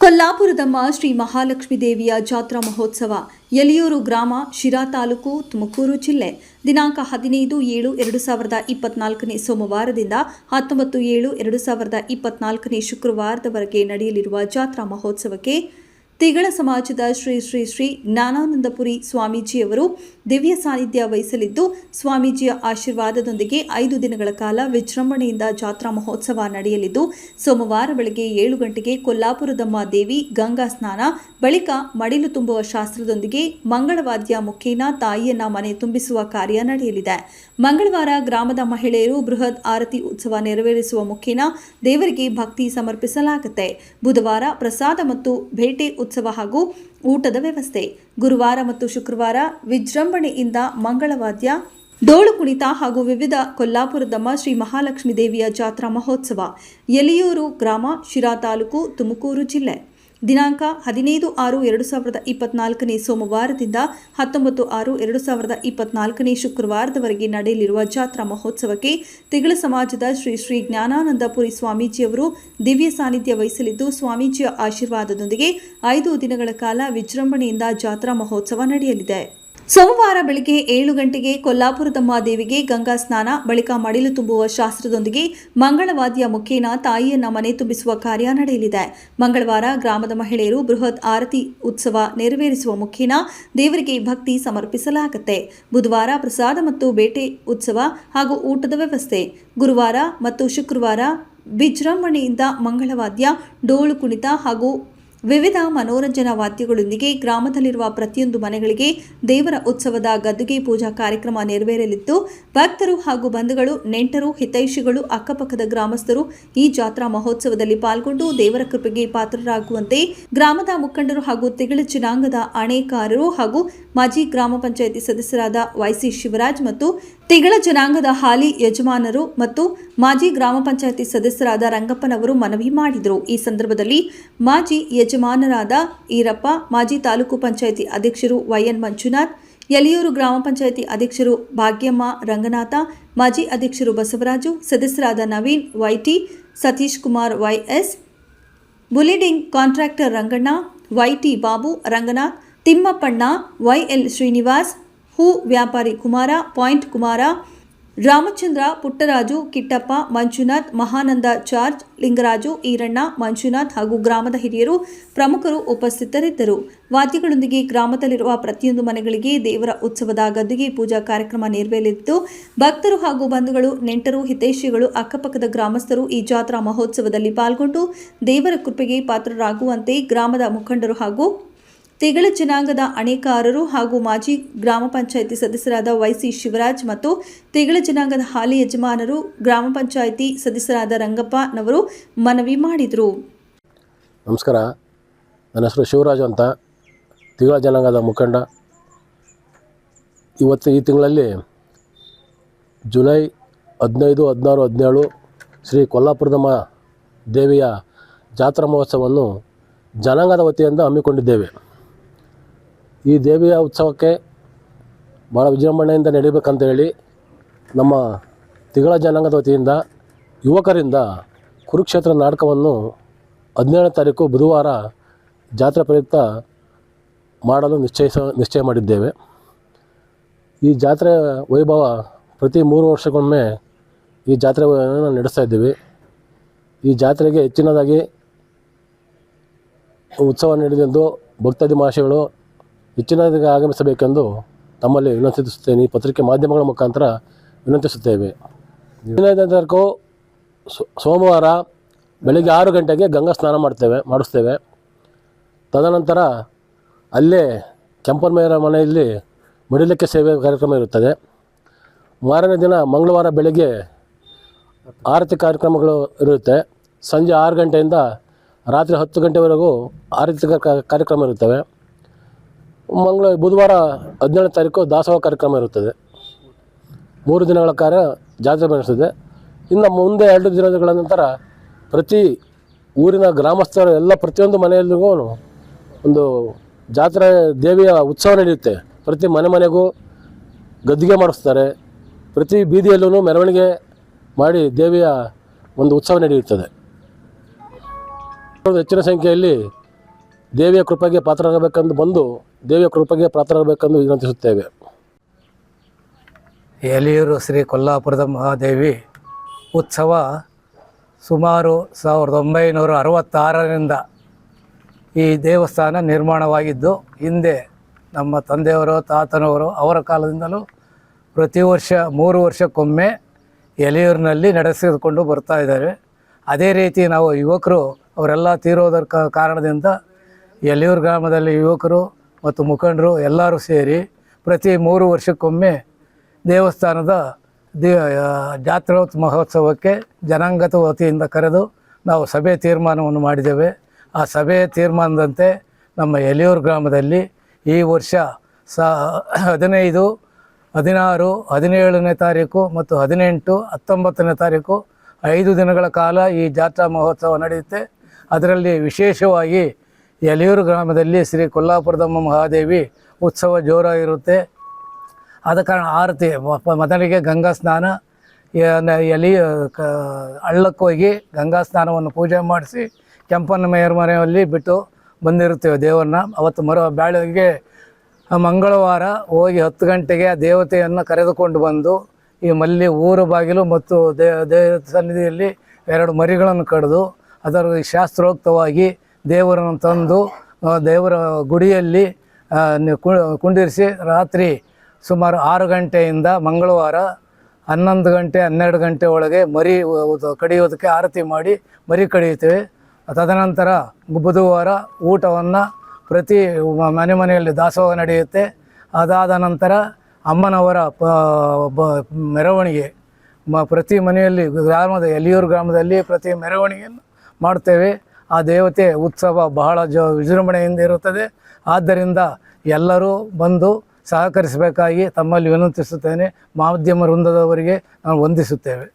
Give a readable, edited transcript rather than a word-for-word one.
ಕೊಲ್ಲಾಪುರದಮ್ಮ ಶ್ರೀ ಮಹಾಲಕ್ಷ್ಮೀ ದೇವಿಯ ಜಾತ್ರಾ ಮಹೋತ್ಸವ ಯಲಿಯೂರು ಗ್ರಾಮ ಶಿರಾ ತಾಲೂಕು ತುಮಕೂರು ಜಿಲ್ಲೆ ದಿನಾಂಕ 15/7/2024 ಸೋಮವಾರದಿಂದ 19/7/2024 ಶುಕ್ರವಾರದವರೆಗೆ ನಡೆಯಲಿರುವ ಜಾತ್ರಾ ಮಹೋತ್ಸವಕ್ಕೆ ತಿಗಳ ಸಮಾಜದ ಶ್ರೀ ಶ್ರೀ ಶ್ರೀ ಜ್ಞಾನಾನಂದಪುರಿ ಸ್ವಾಮೀಜಿಯವರು ದಿವ್ಯ ಸಾನ್ನಿಧ್ಯ ವಹಿಸಲಿದ್ದು, ಸ್ವಾಮೀಜಿಯ ಆಶೀರ್ವಾದದೊಂದಿಗೆ 5 ದಿನಗಳ ಕಾಲ ವಿಜೃಂಭಣೆಯಿಂದ ಜಾತ್ರಾ ಮಹೋತ್ಸವ ನಡೆಯಲಿದ್ದು, ಸೋಮವಾರ ಬೆಳಗ್ಗೆ 7 ಗಂಟೆಗೆ ಕೊಲ್ಲಾಪುರದಮ್ಮ ದೇವಿ ಗಂಗಾ ಸ್ನಾನ ಬಳಿಕ ಮಡಿಲು ತುಂಬುವ ಶಾಸ್ತ್ರದೊಂದಿಗೆ ಮಂಗಳವಾದ್ಯ ಮುಖೇನ ತಾಯಿಯನ್ನ ಮನೆ ತುಂಬಿಸುವ ಕಾರ್ಯ ನಡೆಯಲಿದೆ. ಮಂಗಳವಾರ ಗ್ರಾಮದ ಮಹಿಳೆಯರು ಬೃಹತ್ ಆರತಿ ಉತ್ಸವ ನೆರವೇರಿಸುವ ಮುಖೇನ ದೇವರಿಗೆ ಭಕ್ತಿ ಸಮರ್ಪಿಸಲಾಗುತ್ತೆ. ಬುಧವಾರ ಪ್ರಸಾದ ಮತ್ತು ಭೇಟೆ ಉತ್ಸವ ಹಾಗೂ ಊಟದ ವ್ಯವಸ್ಥೆ. ಗುರುವಾರ ಮತ್ತು ಶುಕ್ರವಾರ ವಿಜೃಂಭಣೆಯಿಂದ ಮಂಗಳವಾದ್ಯ, ಡೋಳು ಕುಣಿತ ಹಾಗೂ ವಿವಿಧ ಕೊಲ್ಲಾಪುರದಮ್ಮ ಶ್ರೀ ಮಹಾಲಕ್ಷ್ಮೀ ದೇವಿಯ ಜಾತ್ರಾ ಮಹೋತ್ಸವ ಯಲಿಯೂರು ಗ್ರಾಮ ಶಿರಾ ತಾಲೂಕು ತುಮಕೂರು ಜಿಲ್ಲೆ ದಿನಾಂಕ 15/6/2024 ಸೋಮವಾರದಿಂದ 19/6/2024 ಶುಕ್ರವಾರದವರೆಗೆ ನಡೆಯಲಿರುವ ಜಾತ್ರಾ ಮಹೋತ್ಸವಕ್ಕೆ ತಿಗಳ ಸಮಾಜದ ಶ್ರೀ ಶ್ರೀ ಜ್ಞಾನಾನಂದಪುರಿ ಸ್ವಾಮೀಜಿಯವರು ದಿವ್ಯ ಸಾನ್ನಿಧ್ಯ ವಹಿಸಲಿದ್ದು, ಸ್ವಾಮೀಜಿಯ ಆಶೀರ್ವಾದದೊಂದಿಗೆ 5 ದಿನಗಳ ಕಾಲ ವಿಜೃಂಭಣೆಯಿಂದ ಜಾತ್ರಾ ಮಹೋತ್ಸವ ನಡೆಯಲಿದೆ. ಸೋಮವಾರ ಬೆಳಗ್ಗೆ 7 ಗಂಟೆಗೆ ಕೊಲ್ಲಾಪುರದಮ್ಮ ದೇವಿಗೆ ಗಂಗಾ ಸ್ನಾನ ಬಳಿಕ ಮಡಿಲು ತುಂಬುವ ಶಾಸ್ತ್ರದೊಂದಿಗೆ ಮಂಗಳವಾದ್ಯ ಮುಖೇನ ತಾಯಿಯನ್ನ ಮನೆ ತುಂಬಿಸುವ ಕಾರ್ಯ ನಡೆಯಲಿದೆ. ಮಂಗಳವಾರ ಗ್ರಾಮದ ಮಹಿಳೆಯರು ಬೃಹತ್ ಆರತಿ ಉತ್ಸವ ನೆರವೇರಿಸುವ ಮುಖೇನ ದೇವರಿಗೆ ಭಕ್ತಿ ಸಮರ್ಪಿಸಲಾಗುತ್ತೆ. ಬುಧವಾರ ಪ್ರಸಾದ ಮತ್ತು ಬೇಟೆ ಉತ್ಸವ ಹಾಗೂ ಊಟದ ವ್ಯವಸ್ಥೆ. ಗುರುವಾರ ಮತ್ತು ಶುಕ್ರವಾರ ವಿಜೃಂಭಣೆಯಿಂದ ಮಂಗಳವಾದ್ಯ, ಡೋಳು ಕುಣಿತ ಹಾಗೂ ವಿವಿಧ ಮನೋರಂಜನಾ ವಾದ್ಯಗಳೊಂದಿಗೆ ಗ್ರಾಮದಲ್ಲಿರುವ ಪ್ರತಿಯೊಂದು ಮನೆಗಳಿಗೆ ದೇವರ ಉತ್ಸವದ ಗದ್ದುಗೆ ಪೂಜಾ ಕಾರ್ಯಕ್ರಮ ನೆರವೇರಲಿದ್ದು, ಭಕ್ತರು ಹಾಗೂ ಬಂಧುಗಳು, ನೆಂಟರು, ಹಿತೈಷಿಗಳು, ಅಕ್ಕಪಕ್ಕದ ಗ್ರಾಮಸ್ಥರು ಈ ಜಾತ್ರಾ ಮಹೋತ್ಸವದಲ್ಲಿ ಪಾಲ್ಗೊಂಡು ದೇವರ ಕೃಪೆಗೆ ಪಾತ್ರರಾಗುವಂತೆ ಗ್ರಾಮದ ಮುಖಂಡರು ಹಾಗೂ ತಿಗಳ ಜನಾಂಗದ ಅಣೇಕಾರರು ಹಾಗೂ ಮಾಜಿ ಗ್ರಾಮ ಪಂಚಾಯಿತಿ ಸದಸ್ಯರಾದ ವೈಸಿ ಶಿವರಾಜ್ ಮತ್ತು ತಿಗಳ ಜನಾಂಗದ ಹಾಲಿ ಯಜಮಾನರು ಮತ್ತು ಮಾಜಿ ಗ್ರಾಮ ಪಂಚಾಯಿತಿ ಸದಸ್ಯರಾದ ರಂಗಪ್ಪನವರು ಮನವಿ ಮಾಡಿದರು. ಈ ಸಂದರ್ಭದಲ್ಲಿ ಮಾಜಿ ಯಜಮಾನರಾದ ಈರಪ್ಪ, ಮಾಜಿ ತಾಲೂಕು ಪಂಚಾಯಿತಿ ಅಧ್ಯಕ್ಷರು ವೈಎನ್ ಮಂಜುನಾಥ್, ಯಲಿಯೂರು ಗ್ರಾಮ ಪಂಚಾಯಿತಿ ಅಧ್ಯಕ್ಷರು ಭಾಗ್ಯಮ್ಮ ರಂಗನಾಥ, ಮಾಜಿ ಅಧ್ಯಕ್ಷರು ಬಸವರಾಜು, ಸದಸ್ಯರಾದ ನವೀನ್ ವೈಟಿ, ಸತೀಶ್ ಕುಮಾರ್ ವೈಎಸ್, ಬುಲಿಡಿಂಗ್ ಕಾಂಟ್ರಾಕ್ಟರ್ ರಂಗಣ್ಣ, ವೈಟಿ ಬಾಬು, ರಂಗನಾಥ್, ತಿಮ್ಮಪ್ಪಣ್ಣ, ವೈಎಲ್ ಶ್ರೀನಿವಾಸ್, ಹೂ ವ್ಯಾಪಾರಿ ಕುಮಾರ, ಪಾಯಿಂಟ್ ಕುಮಾರ, ರಾಮಚಂದ್ರ, ಪುಟ್ಟರಾಜು, ಕಿಟ್ಟಪ್ಪ, ಮಂಜುನಾಥ್, ಮಹಾನಂದ, ಜಾರ್ಜ್, ಲಿಂಗರಾಜು, ಈರಣ್ಣ, ಮಂಜುನಾಥ್ ಹಾಗೂ ಗ್ರಾಮದ ಹಿರಿಯರು ಪ್ರಮುಖರು ಉಪಸ್ಥಿತರಿದ್ದರು. ವಾದ್ಯಗಳೊಂದಿಗೆ ಗ್ರಾಮದಲ್ಲಿರುವ ಪ್ರತಿಯೊಂದು ಮನೆಗಳಿಗೆ ದೇವರ ಉತ್ಸವದ ಗದ್ದುಗೆ ಪೂಜಾ ಕಾರ್ಯಕ್ರಮ ನೆರವೇರಲಿದ್ದು, ಭಕ್ತರು ಹಾಗೂ ಬಂಧುಗಳು, ನೆಂಟರು, ಹಿತೈಷಿಗಳು, ಅಕ್ಕಪಕ್ಕದ ಗ್ರಾಮಸ್ಥರು ಈ ಜಾತ್ರಾ ಮಹೋತ್ಸವದಲ್ಲಿ ಪಾಲ್ಗೊಂಡು ದೇವರ ಕೃಪೆಗೆ ಪಾತ್ರರಾಗುವಂತೆ ಗ್ರಾಮದ ಮುಖಂಡರು ಹಾಗೂ ತಿಗಳ ಜನಾಂಗದ ಅಣೇಕಾರರು ಹಾಗೂ ಮಾಜಿ ಗ್ರಾಮ ಪಂಚಾಯಿತಿ ಸದಸ್ಯರಾದ ವೈಸಿ ಶಿವರಾಜ್ ಮತ್ತು ತಿಗಳ ಜನಾಂಗದ ಹಾಲಿ ಯಜಮಾನರು, ಗ್ರಾಮ ಪಂಚಾಯಿತಿ ಸದಸ್ಯರಾದ ರಂಗಪ್ಪನವರು ಮನವಿ ಮಾಡಿದರು. ನಮಸ್ಕಾರ, ನನ್ನ ಹೆಸರು ಶಿವರಾಜ್ ಅಂತ, ತಿಗಳ ಜನಾಂಗದ ಮುಖಂಡ. ಇವತ್ತು ಈ ತಿಂಗಳಲ್ಲಿ ಜುಲೈ 15, 16, 17 ಶ್ರೀ ಕೊಲ್ಲಾಪುರದಮ್ಮ ದೇವಿಯ ಜಾತ್ರಾ ಮಹೋತ್ಸವವನ್ನು ಜನಾಂಗದ ವತಿಯಿಂದ ಹಮ್ಮಿಕೊಂಡಿದ್ದೇವೆ. ಈ ದೇವಿಯ ಉತ್ಸವಕ್ಕೆ ಭಾಳ ವಿಜೃಂಭಣೆಯಿಂದ ನಡೀಬೇಕಂತ ಹೇಳಿ ನಮ್ಮ ತಿಗಳ ಜನಾಂಗದ ವತಿಯಿಂದ ಯುವಕರಿಂದ ಕುರುಕ್ಷೇತ್ರ ನಾಟಕವನ್ನು 17ನೇ ತಾರೀಕು ಬುಧವಾರ ಜಾತ್ರೆ ಪ್ರಯುಕ್ತ ಮಾಡಲು ನಿಶ್ಚಯ ಮಾಡಿದ್ದೇವೆ. ಈ ಜಾತ್ರೆ ವೈಭವ ಪ್ರತಿ 3 ವರ್ಷಕ್ಕೊಮ್ಮೆ ಈ ಜಾತ್ರೆಯನ್ನು ನಡೆಸ್ತಾ ಇದ್ದೀವಿ. ಈ ಜಾತ್ರೆಗೆ ಹೆಚ್ಚಿನದಾಗಿ ಉತ್ಸವ ನಡೆದೆಂದು ಭಕ್ತಾದಿ ಮಹಾಶಯಗಳು ಹೆಚ್ಚಿನದಾಗಿ ಆಗಮಿಸಬೇಕೆಂದು ತಮ್ಮಲ್ಲಿ ವಿನಂತಿಸುತ್ತೇನೆ. ಈ ಪತ್ರಿಕೆ ಮಾಧ್ಯಮಗಳ ಮುಖಾಂತರ ವಿನಂತಿಸುತ್ತೇವೆ. 15ನೇ ತಾರೀಕು ಸೋಮವಾರ ಬೆಳಗ್ಗೆ 6 ಗಂಟೆಗೆ ಗಂಗಾ ಸ್ನಾನ ಮಾಡಿಸ್ತೇವೆ. ತದನಂತರ ಅಲ್ಲೇ ಕೆಂಪನ್ಮೇಯರ ಮನೆಯಲ್ಲಿ ಮಡಿಲಕ್ಕೆ ಸೇವೆ ಕಾರ್ಯಕ್ರಮ ಇರುತ್ತದೆ. ಮಾರನೇ ದಿನ ಮಂಗಳವಾರ ಬೆಳಗ್ಗೆ ಆರತಿ ಕಾರ್ಯಕ್ರಮಗಳು ಇರುತ್ತೆ. ಸಂಜೆ 6 ಗಂಟೆಯಿಂದ ರಾತ್ರಿ 10 ಗಂಟೆವರೆಗೂ ಆರತಿ ಕಾರ್ಯಕ್ರಮ ಇರುತ್ತವೆ. ಬುಧವಾರ 17ನೇ ತಾರೀಕು ದಾಸೋಹ ಕಾರ್ಯಕ್ರಮ ಇರುತ್ತದೆ. 3 ದಿನಗಳ ಕಾರ್ಯ ಜಾತ್ರೆ ನಡೆಸುತ್ತದೆ. ಇನ್ನು ಮುಂದೆ 2 ದಿನಗಳ ನಂತರ ಪ್ರತಿ ಊರಿನ ಗ್ರಾಮಸ್ಥರು ಎಲ್ಲ ಪ್ರತಿಯೊಂದು ಮನೆಯಲ್ಲಿಗೂ ಒಂದು ಜಾತ್ರೆ ದೇವಿಯ ಉತ್ಸವ ನಡೆಯುತ್ತೆ. ಪ್ರತಿ ಮನೆಗೂ ಗದ್ದುಗೆ ಮಾಡಿಸ್ತಾರೆ. ಪ್ರತಿ ಬೀದಿಯಲ್ಲೂ ಮೆರವಣಿಗೆ ಮಾಡಿ ದೇವಿಯ ಒಂದು ಉತ್ಸವ ನಡೆಯುತ್ತದೆ. ಹೆಚ್ಚಿನ ಸಂಖ್ಯೆಯಲ್ಲಿ ದೇವಿಯ ಕೃಪೆಗೆ ಪಾತ್ರರಾಗಬೇಕೆಂದು ಬಂದು ದೇವಿಯ ಕೃಪೆಗೆ ಪಾತ್ರರಾಗಬೇಕೆಂದು ವಿನಂತಿಸುತ್ತೇವೆ. ಎಲಿಯೂರು ಶ್ರೀ ಕೊಲ್ಲಾಪುರದ ಮಹಾದೇವಿ ಉತ್ಸವ ಸುಮಾರು 1966ರಿಂದ ಈ ದೇವಸ್ಥಾನ ನಿರ್ಮಾಣವಾಗಿದ್ದು, ಹಿಂದೆ ನಮ್ಮ ತಂದೆಯವರು ತಾತನವರು ಅವರ ಕಾಲದಿಂದಲೂ ಪ್ರತಿ ವರ್ಷ 3 ವರ್ಷಕ್ಕೊಮ್ಮೆ ಎಲಿಯೂರಿನಲ್ಲಿ ನಡೆಸಿಕೊಂಡು ಬರ್ತಾ ಇದ್ದಾರೆ. ಅದೇ ರೀತಿ ನಾವು ಯುವಕರು ಅವರೆಲ್ಲ ತೀರೋದರ ಕಾರಣದಿಂದ ಎಲಿಯೂರು ಗ್ರಾಮದಲ್ಲಿ ಯುವಕರು ಮತ್ತು ಮುಖಂಡರು ಎಲ್ಲರೂ ಸೇರಿ ಪ್ರತಿ 3 ವರ್ಷಕ್ಕೊಮ್ಮೆ ದೇವಸ್ಥಾನದ ಜಾತ್ರಾ ಮಹೋತ್ಸವಕ್ಕೆ ಜನಾಂಗತ ವತಿಯಿಂದ ಕರೆದು ನಾವು ಸಭೆ ತೀರ್ಮಾನವನ್ನು ಮಾಡಿದ್ದೇವೆ. ಆ ಸಭೆಯ ತೀರ್ಮಾನದಂತೆ ನಮ್ಮ ಎಲಿಯೂರು ಗ್ರಾಮದಲ್ಲಿ ಈ ವರ್ಷ 15, 16, 17ನೇ ತಾರೀಕು ಮತ್ತು 18, 19ನೇ ತಾರೀಕು 5 ದಿನಗಳ ಕಾಲ ಈ ಜಾತ್ರಾ ಮಹೋತ್ಸವ ನಡೆಯುತ್ತೆ. ಅದರಲ್ಲಿ ವಿಶೇಷವಾಗಿ ಎಲಿಯೂರು ಗ್ರಾಮದಲ್ಲಿ ಶ್ರೀ ಕೊಲ್ಲಾಪುರದಮ್ಮ ಮಹಾದೇವಿ ಉತ್ಸವ ಜೋರಾಗಿರುತ್ತೆ. ಆದ ಕಾರಣ ಆರತಿ ಮೊದಲಿಗೆ ಗಂಗಾ ಸ್ನಾನ, ಹಳ್ಳಕ್ಕೆ ಹೋಗಿ ಗಂಗಾ ಸ್ನಾನವನ್ನು ಪೂಜೆ ಮಾಡಿಸಿ ಕೆಂಪನ ಮೇಯರ್ ಮನೆಯಲ್ಲಿ ಬಿಟ್ಟು ಬಂದಿರುತ್ತೇವೆ ದೇವರನ್ನ. ಅವತ್ತು ಬೆಳಗ್ಗೆ ಮಂಗಳವಾರ ಹೋಗಿ 10 ಗಂಟೆಗೆ ಆ ದೇವತೆಯನ್ನು ಕರೆದುಕೊಂಡು ಬಂದು ಈ ಊರು ಬಾಗಿಲು ಮತ್ತು ದೇವ ಸನ್ನಿಧಿಯಲ್ಲಿ 2 ಮರಿಗಳನ್ನು ಕಡಿದು ಅದರ ಶಾಸ್ತ್ರೋಕ್ತವಾಗಿ ದೇವರನ್ನು ತಂದು ದೇವರ ಗುಡಿಯಲ್ಲಿ ಕುಂಡಿರಿಸಿ ರಾತ್ರಿ ಸುಮಾರು 6 ಗಂಟೆಯಿಂದ ಮಂಗಳವಾರ 11 ಗಂಟೆ 12 ಗಂಟೆ ಒಳಗೆ ಮರಿ ಕಡಿಯೋದಕ್ಕೆ ಆರತಿ ಮಾಡಿ ಮರಿ ಕಡಿಯುತ್ತೇವೆ. ತದನಂತರ ಬುಧವಾರ ಊಟವನ್ನು ಪ್ರತಿ ಮನೆಯಲ್ಲಿ ದಾಸೋಹ ನಡೆಯುತ್ತೆ. ಅದಾದ ನಂತರ ಅಮ್ಮನವರ ಮೆರವಣಿಗೆ ಪ್ರತಿ ಮನೆಯಲ್ಲಿ ಎಲಿಯೂರು ಗ್ರಾಮದಲ್ಲಿ ಪ್ರತಿ ಮೆರವಣಿಗೆಯನ್ನು ಮಾಡ್ತೇವೆ. ಆ ದೇವತೆ ಉತ್ಸವ ಬಹಳ ವಿಜೃಂಭಣೆಯಿಂದ ಇರುತ್ತದೆ. ಆದ್ದರಿಂದ ಎಲ್ಲರೂ ಬಂದು ಸಹಕರಿಸಬೇಕಾಗಿ ತಮ್ಮಲ್ಲಿ ವಿನಂತಿಸುತ್ತೇನೆ. ಮಾಧ್ಯಮ ವೃಂದದವರಿಗೆ ನಾವು ವಂದಿಸುತ್ತೇವೆ.